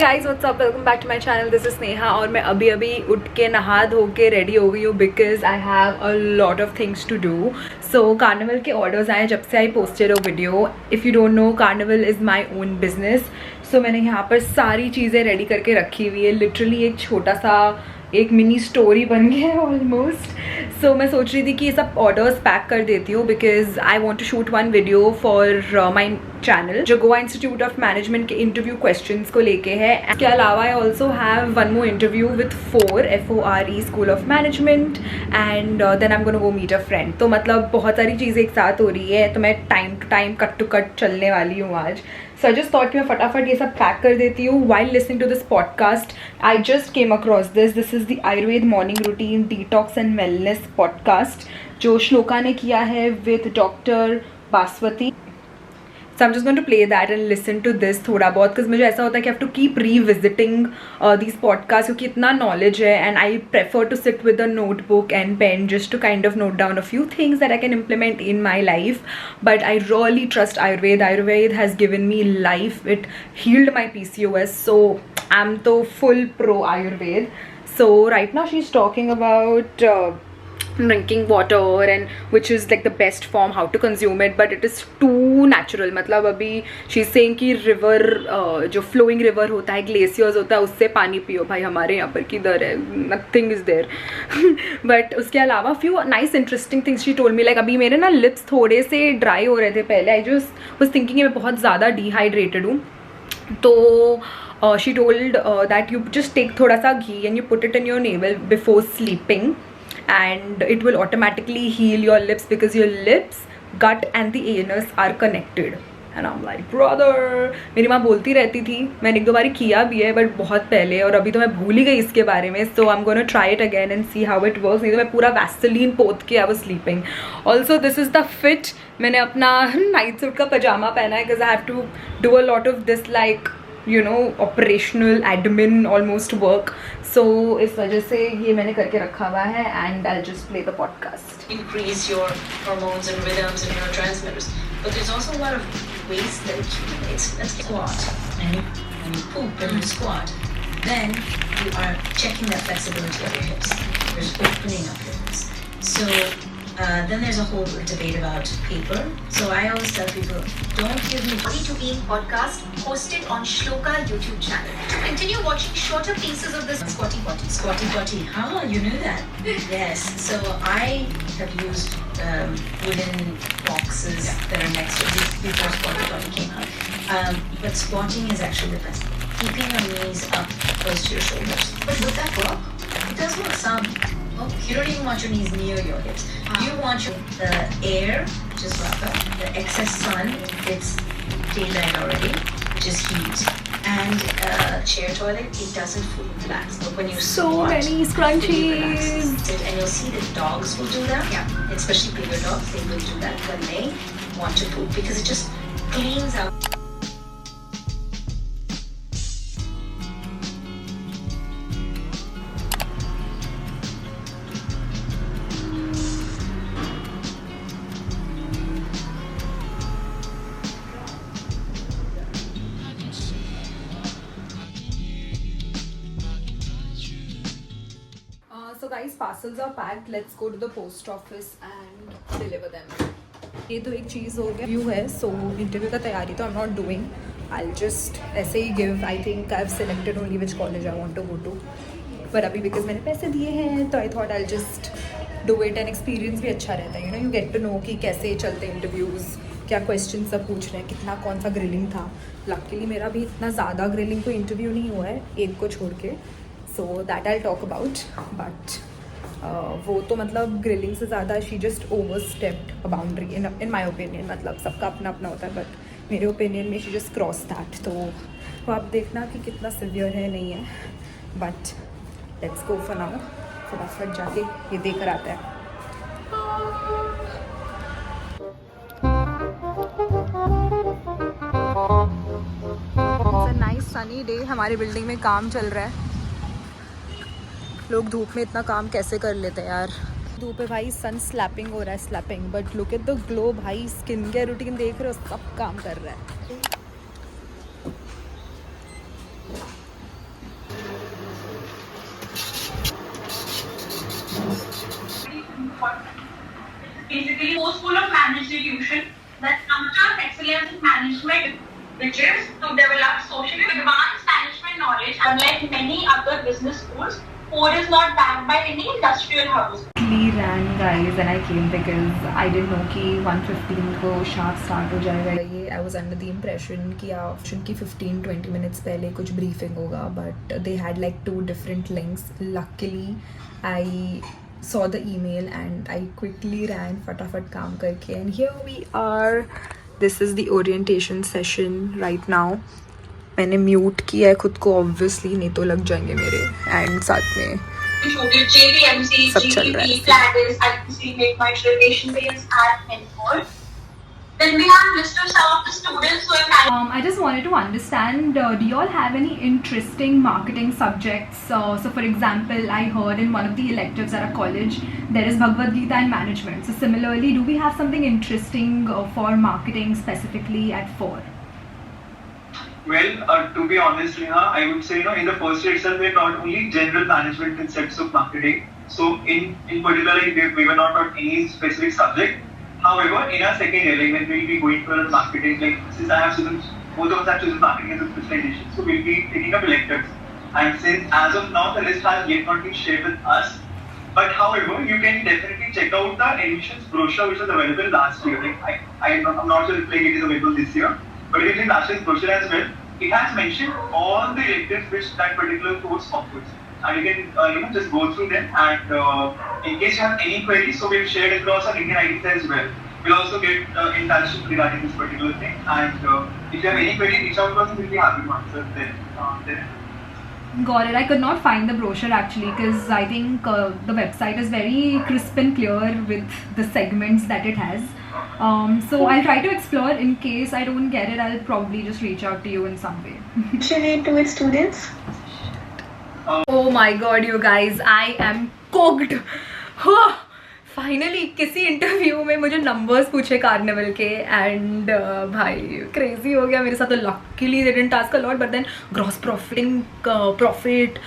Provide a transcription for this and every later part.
Guys what's up, welcome back to my channel. This is Sneha और मैं अभी अभी उठ के नहा धो के रेडी हो गई हूँ because I have a lot of things to do. So Carnival के ऑर्डर्स आए जब से I posted a video. If you don't know, Carnival is my own business. So मैंने यहाँ पर सारी चीज़ें रेडी करके रखी हुई है। लिटरली एक छोटा सा एक मिनी स्टोरी बन गया है ऑलमोस्ट। सो मैं सोच रही थी कि ये सब ऑर्डर्स पैक कर देती हूँ because I want to shoot one video for my channel जो गोवा इंस्टीट्यूट ऑफ मैनेजमेंट के इंटरव्यू क्वेश्चंस को लेके है। इसके अलावा I also have one more interview with FORE school of management and then I am gonna go meet a friend. तो मतलब बहुत सारी चीज़ें एक साथ हो रही है, तो मैं time to time cut to cut चलने वाली हूँ आज। सो आई जस्ट थॉट कि मैं फटाफट ये सब पैक कर देती हूँ while listening to this podcast. I just came across this is the Ayurveda morning routine detox and wellness podcast जो श्लोका ने किया है with doctor Baswati. So I'm just going to play that and listen to this थोड़ा बहुत, because मुझे ऐसा होता है कि I have to keep revisiting these podcasts क्योंकि इतना knowledge है and I prefer to sit with a notebook and pen just to kind of note down a few things that I can implement in my life. But I really trust Ayurveda. Ayurveda has given me life. It healed my PCOS. So I'm the full pro Ayurveda. So right now she's talking about drinking water and which is like the best form, how to consume it, but it is too natural. मतलब अभी she's saying कि river जो flowing river होता है, glaciers होता है, उससे पानी पियो। भाई हमारे यहाँ पर किधर है, nothing is there but उसके अलावा few nice interesting things she told me, like अभी मेरे ना lips थोड़े से dry हो रहे थे पहले। I just was thinking कि मैं बहुत ज़्यादा dehydrated हूँ, तो she told that you just take थोड़ा सा घी and you put it in your navel before sleeping and it will automatically heal your lips because your lips, gut and the anus are connected. And I'm like, brother, मेरी माँ बोलती रहती थी, मैंने एक दो बारी किया भी है बट बहुत पहले, और अभी तो मैं भूल ही गई इसके बारे में। So I'm gonna try it again and see how it works। नहीं तो मैं पूरा वैसलीन पोत के I was sleeping। Also this is the fit। मैंने अपना नाइट सूट का पजामा पहना है because I have to do a lot of this like you know operational admin almost work। so इस वजह से ये मैंने करके रखा हुआ है and I'll just play the podcast। Increase your hormones and rhythms and neurotransmitters, but there's also a lot of waste that accumulates. Let's squat, and when you poop and you squat, then you are checking that flexibility of your hips. There's opening of your hips. So then there's a whole debate about paper. So I always tell people, don't give me Body to Being podcast hosted on Shloka YouTube channel. To continue watching shorter pieces of this squatty potty. squatty potty. Huh? You knew that? Yes. So I have used wooden boxes that are next to it before squatty potty came out. But squatting is actually the best. Keeping your knees up close to your shoulders. But would that work? It does work some. You don't even want your knees near your hips. You want the air, which is rubber, the excess sun, it's daylight already, which is heat, and chair toilet, it doesn't fully relax. But when you So squat, many it scrunchies. relaxes. And you'll see that dogs will do that. Yeah. Especially bigger dogs, they will do that when they want to poop because it just cleans out. So guys, parcels are packed. Let's go to the post office and deliver them। ये तो एक चीज़ हो गया, view है। So interview का तैयारी तो I am not doing, I just ऐसे ही give. I think I have selected only which college I want to go to, पर अभी बिकॉज मैंने पैसे दिए हैं तो I thought I just do it. And experience भी अच्छा रहता है, you know, you get to know कि कैसे चलते हैं इंटरव्यूज़, क्या क्वेश्चन सब पूछ रहे हैं, कितना कौन सा ग्रिलिंग था। लकीली मेरा भी इतना ज़्यादा ग्रिलिंग कोई इंटरव्यू नहीं हुआ है, एक को छोड़ के। सो that I talk about. But वो तो मतलब ग्रिलिंग से ज़्यादा she just over stepped a boundary in my opinion. मतलब सबका अपना अपना होता है, बट मेरे ओपिनियन में शी जस्ट क्रॉस दैट। तो वो आप देखना कि कितना सिवियर है नहीं है, but let's go for now. फटाफट जाके ये देख कर आता है। It's a nice sunny day. हमारी बिल्डिंग में काम चल रहा है। लोग धूप में इतना काम कैसे कर लेते हैं यार। धूप है भाई, सन स्लैपिंग हो रहा है, slapping, but look at the glow भाई। स्किन केयर रूटीन देख रहे हो, सब काम कर रहा है। basically a school of management institution that nurtures excellence in management, which is to develop socially advanced management knowledge. Unlike many other business schools, Ford is not backed by any industrial house. ran guys and I came because I didn't know कि 1:15 को sharp start हो जाएगा ये. I was under the impression कि option की 15-20 minutes पहले कुछ briefing होगा, but they had like 2 different links. Luckily I saw the email and I quickly ran फटाफट काम करके, and here we are. This is the orientation session right now. मैंने mute किया है खुद को ऑब्वियसली, नहीं तो लग जाएंगे मेरे, एंड साथ में सब चल रहा है. Then we have list of some of the students who have I just wanted to understand, do you all have any interesting marketing subjects? So for example, I heard in one of the electives at a college, there is Bhagavad Gita and management. So similarly, do we have something interesting for marketing specifically at 4? Well, to be honest, Neha, I would say, in the first year itself, we're taught only general management concepts of marketing. So in particular, we were not taught any specific subject. However, in our second year, like when we'll be going for marketing, like since I have chosen, both of us have chosen marketing as a specialization, so we'll be taking up electives. And since as of now, the list has yet not been shared with us. But however, you can definitely check out the admissions brochure which was available last year. Like I'm not sure if like, it is available this year, but if you check last year's brochure as well, it has mentioned all the electives which that particular course offers. And you can just go through them, and in case you have any queries, so we've shared across our LinkedIn IDs as well. We'll also get in touch regarding this particular thing, and if you have any query, reach out to us and we'll be happy to answer them. Got it. I could not find the brochure actually because I think the website is very crisp and clear with the segments that it has. So I'll try to explore. In case I don't get it, I'll probably just reach out to you in some way. Share to its students. Oh my god, you guys, I am cooked. Finally किसी interview में मुझे numbers पूछे carnival के, and भाई crazy हो गया मेरे साथ. तो luckily they didn't ask a lot, but then gross profit,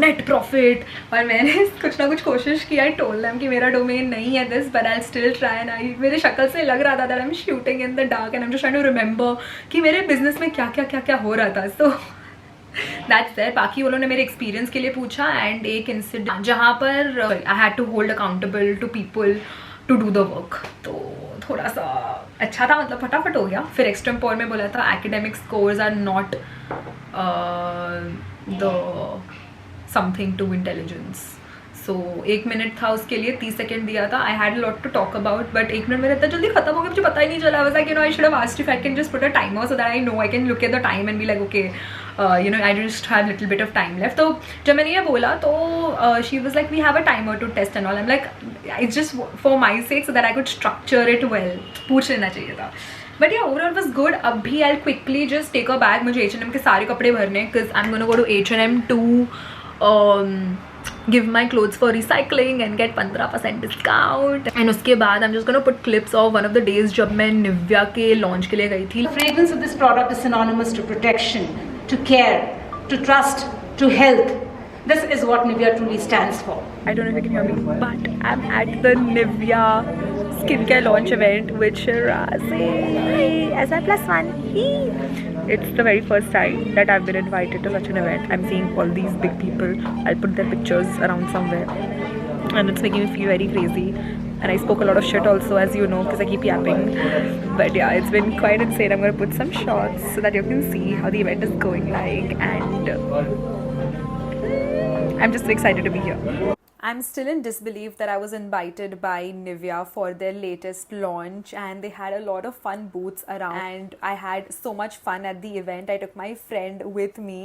net profit, और मैंने कुछ ना कुछ कोशिश किया. आई टोल्ड देम कि मेरा डोमेन नहीं है this, but I still try. And I मेरे शक्ल से लग रहा था that I am shooting in the dark, and I am just trying to remember कि मेरे बिजनेस में क्या क्या हो रहा था. So that's there. बाकी वो लोगों ने मेरे एक्सपीरियंस के लिए पूछा, एंड एक इंसिडेंट जहाँ पर I had to hold accountable to people to do the work, तो थोड़ा सा अच्छा था, मतलब फटाफट हो गया. फिर एक्सटेम्पोर में बोला था academic scores are not the something to intelligence. So 1 minute था उसके लिए, 30 सेकेंड दिया था. I had lot to talk about, but 1 minute मेरा इतना जल्दी खत्म हो गया, मुझे पता ही नहीं चला. Was like I should have asked if I can just put a timer so that I know I can look at the time and be like okay I just have little bit of time left. तो जब मैंने ये बोला तो she was like we have a timer to test and all. I am like it's just for my sake so that I could structure it well. पूछ लेना चाहिए था. बट या ओवरऑल वॉज गुड. अब भी I quickly just take a bag. मुझे H&M के सारे कपड़े भरने, because I am gonna go to H&M to give my clothes for recycling and get 15% discount. And उसके बाद I'm just gonna put clips of one of the days जब मैं Nivea के launch के लिए गई थी. The fragrance of this product is synonymous to protection, to care, to trust, to health. This is what Nivea truly stands for. I don't know if you can hear me, but I'm at the Nivea skincare launch event with Shirazi SI+1. It's the very first time that I've been invited to such an event. I'm seeing all these big people. I'll put their pictures around somewhere, and it's making me feel very crazy. And I spoke a lot of shit also, as you know, because I keep yapping. But yeah, it's been quite insane. I'm gonna put some shots so that you can see how the event is going like, and I'm just excited to be here. I'm still in disbelief that I was invited by Nivea for their latest launch, and they had a lot of fun booths around, and I had so much fun at the event. I took my friend with me,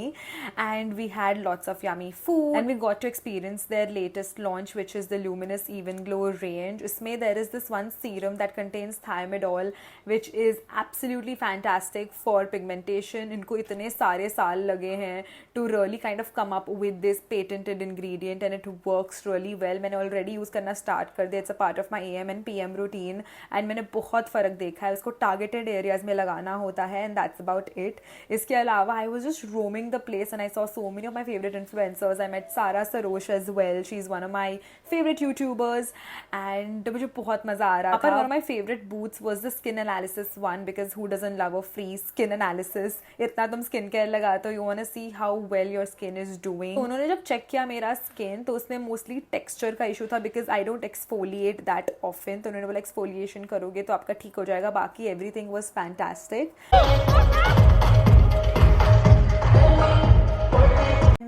and we had lots of yummy food, and we got to experience their latest launch, which is the Luminous Even Glow range. Isme there is this one serum that contains thiamidol, which is absolutely fantastic for pigmentation. इनको इतने सारे साल लगे हैं to really kind of come up with this patented ingredient, and it works really well. मैंने already use करना start कर दिया. It's a part of my AM and PM routine and मैंने बहुत फ़र्क देखा है. उसको टारगेटेड एरियाज़ में लगाना होता है एंड दैट्स अबाउट इट. इसके अलावा I was just roaming the place and I saw so many of my favourite influencers. I met Sara Sarosh as well. She is one of my favourite YouTubers and मुझे बहुत मज़ा आ रहा था. One of my favourite booths was the skin analysis one because who doesn't love a free skin analysis. इतना तुम skin care लगाते हो, you want to see how well your skin is doing. उन्होंने जब चेक किया मेरा skin तो उसमें मोस्टली टेक्सचर का इशू था because I don't exfoliate that often. तो उन्होंने बोला एक्सफोलिएशन करोगे तो आपका ठीक हो जाएगा. बाकी everything was fantastic.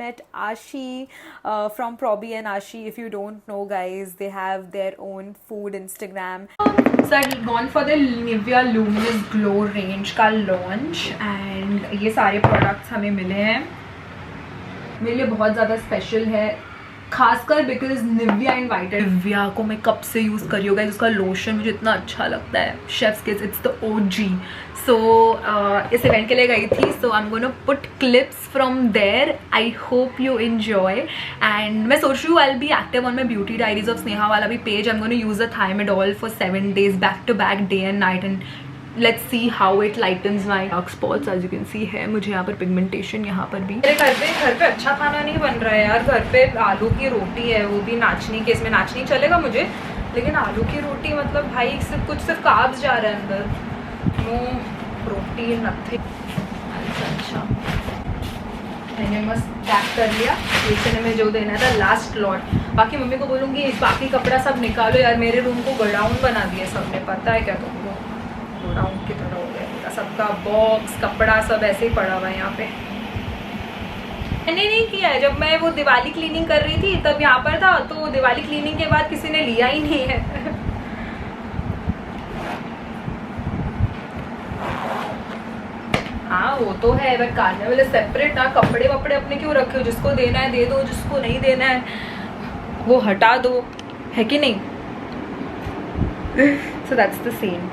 Met Ashi from Probi and Ashi. If you don't know, guys, they have their own food Instagram. So I've gone for the Nivea Luminous Glow range का launch and ये सारे products हमें मिले हैं. मेरे लिए बहुत ज़्यादा स्पेशल है खासकर बिकॉज निविया इनवाइटेड. निविया को मैं कब से यूज़ करी होगा. उसका लोशन मुझे इतना अच्छा लगता है. शेफ्स किस, इट्स द OG. सो इस इवेंट के लिए गई थी. So I am gonna put clips from there. I hope you enjoy and मैं सोच रही हूँ I will be active on my beauty diaries of Sneha वाला भी page. I am gonna use the Thiamidol for 7 days back to back, day and night, and let's see how it lightens my dark spots. As you can see है मुझे यहाँ पर pigmentation. यहाँ पर भी मेरे घर पे अच्छा खाना नहीं बन रहा है यार. घर पे आलू की रोटी है, वो भी नाचनी के. इसमें नाचनी चलेगा मुझे, लेकिन आलू की रोटी मतलब भाई सिर्फ कार्ब्स जा रहे हैं अंदर. No protein nothing. अच्छा मैंने मस्त पैक कर लिया. बेचने में जो देना था लास्ट लॉट. बाकी मम्मी को बोलूँगी बाकी कपड़ा सब निकालो यार. मेरे रूम को गोडाउन बना दिया सबने. पता है क्या तुमको, गोडाउन की तरह हो गया मेरा. सबका बॉक्स कपड़ा सब ऐसे ही पड़ा हुआ है यहाँ पे. मैंने नहीं किया है. जब मैं वो दिवाली क्लीनिंग कर रही थी तब यहाँ पर था. तो दिवाली क्लीनिंग के बाद किसी ने लिया ही नहीं है. हाँ वो तो है, बट कार्निवल सेपरेट ना. कपड़े वपड़े अपने क्यों रखे हो. जिसको देना है दे दो, जिसको नहीं देना है वो हटा दो, है कि नहीं. So that's the same.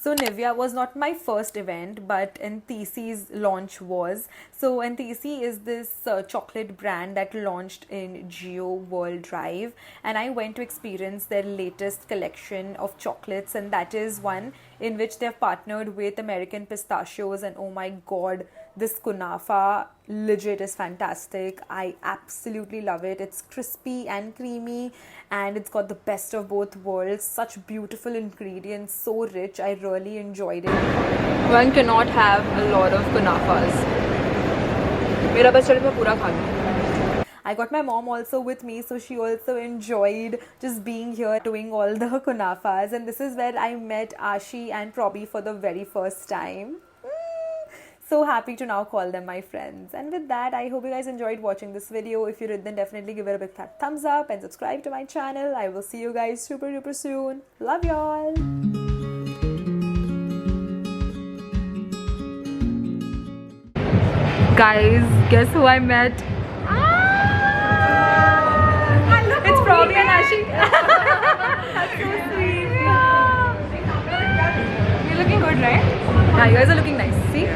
So Nivea was not my first event, but NTC's launch was. So NTC is this chocolate brand that launched in Geo World Drive, and I went to experience their latest collection of chocolates, and that is one in which they have partnered with American Pistachios, and oh my god, this kunafa legit is fantastic. I absolutely love it. It's crispy and creamy and it's got the best of both worlds. Such beautiful ingredients, so rich. I really enjoyed it. One cannot have a lot of kunafas. मेरा बस चल मैं पूरा खा लूँ. I got my mom also with me, so she also enjoyed just being here doing all the kunafas, and this is where I met Ashi and Probi for the very first time. So happy to now call them my friends. And with that, I hope you guys enjoyed watching this video. If you did, then definitely give it a big fat thumbs up and subscribe to my channel. I will see you guys super duper soon. Love y'all. Guys, guess who I met? It's Probi and Ashi. That's so sweet. You're looking good, right? Yeah, you guys are looking nice. See?